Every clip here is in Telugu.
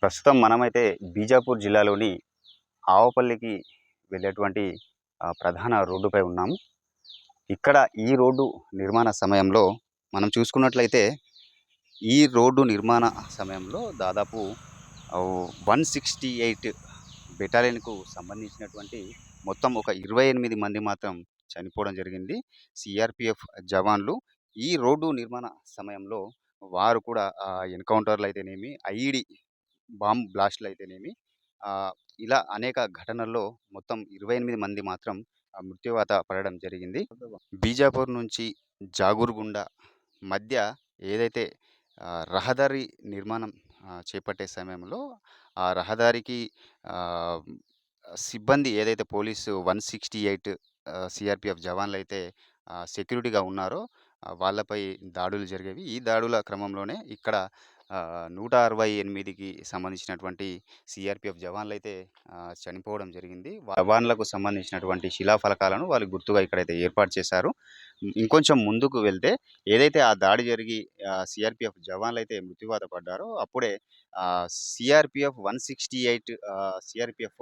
ప్రస్తుతం మనమైతే బీజాపూర్ జిల్లాలోని ఆవపల్లికి వెళ్ళేటువంటి ప్రధాన రోడ్డుపై ఉన్నాము. ఇక్కడ ఈ రోడ్డు నిర్మాణ సమయంలో మనం చూసుకున్నట్లయితే ఈ రోడ్డు నిర్మాణ సమయంలో దాదాపు 168 బెటాలియన్‌కు సంబంధించినటువంటి మొత్తం ఒక 28 మంది మాత్రం చనిపోవడం జరిగింది. సీఆర్‌పీఎఫ్ జవాన్లు. ఈ రోడ్డు నిర్మాణ సమయంలో వారు కూడా ఎన్‌కౌంటర్‌లు అయితేనేమి, ఐఈడీ బాంబ్ బ్లాస్ట్‌లు అయితేనేమి ఇలా అనేక ఘటనల్లో మొత్తం 28 మంది మాత్రం మృత్యువాత పడడం జరిగింది. బీజాపూర్ నుంచి జాగూర్‌గుండ మధ్య ఏదైతే రహదారి నిర్మాణం చేపట్టే సమయంలో ఆ రహదారికి ఆహ్, సిబ్బంది ఏదైతే పోలీసు 168 సీఆర్‌పీఎఫ్ జవాన్లయితే సెక్యూరిటీగా ఉన్నారో వాళ్ళపై దాడులు జరిగేవి. ఈ దాడుల క్రమంలోనే ఇక్కడ 168కి సంబంధించినటువంటి సీఆర్‌పీఎఫ్ జవాన్లయితే చనిపోవడం జరిగింది. జవాన్లకు సంబంధించినటువంటి శిలాఫలకాలను వాళ్ళు గుర్తుగా ఇక్కడైతే ఏర్పాటు చేశారు. ఇంకొంచెం ముందుకు వెళ్తే ఏదైతే ఆ దాడి జరిగి సీఆర్‌పీఎఫ్ జవాన్లయితే మృత్యువాత పడ్డారో అప్పుడే సీఆర్‌పీఎఫ్ 168 సీఆర్‌పీఎఫ్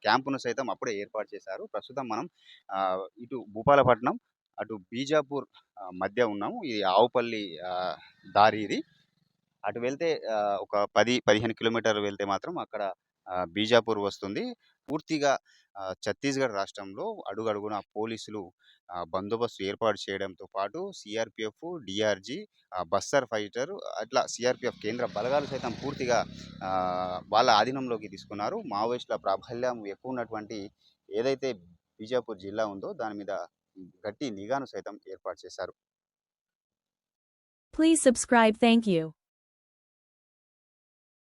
క్యాంపును సైతం అప్పుడే ఏర్పాటు చేశారు. ప్రస్తుతం మనం ఇటు భూపాలపట్నం, అటు బీజాపూర్ మధ్య ఉన్నాము. ఇది ఆవుపల్లి దారి ఇది. అటు వెళ్తే ఒక 10-15 కిలోమీటర్లు వెళ్తే మాత్రం అక్కడ బీజాపూర్ వస్తుంది. పూర్తిగా ఛత్తీస్‌గఢ్ రాష్ట్రంలో అడుగడుగునా పోలీసులు బందోబస్తు ఏర్పాటు చేయడంతో పాటు సీఆర్‌పీఎఫ్, డీఆర్‌జీ, బస్తర్ ఫైటర్ అట్లా సీఆర్‌పీఎఫ్ కేంద్ర బలగాలు సైతం పూర్తిగా వాళ్ళ ఆధీనంలోకి తీసుకున్నారు. మావోయిస్టుల ప్రాబల్యం ఎక్కువ ఉన్నటువంటి ఏదైతే బీజాపూర్ జిల్లా ఉందో దాని మీద గట్టి నిఘాను సైతం ఏర్పాటు చేశారు. Please subscribe. Thank you.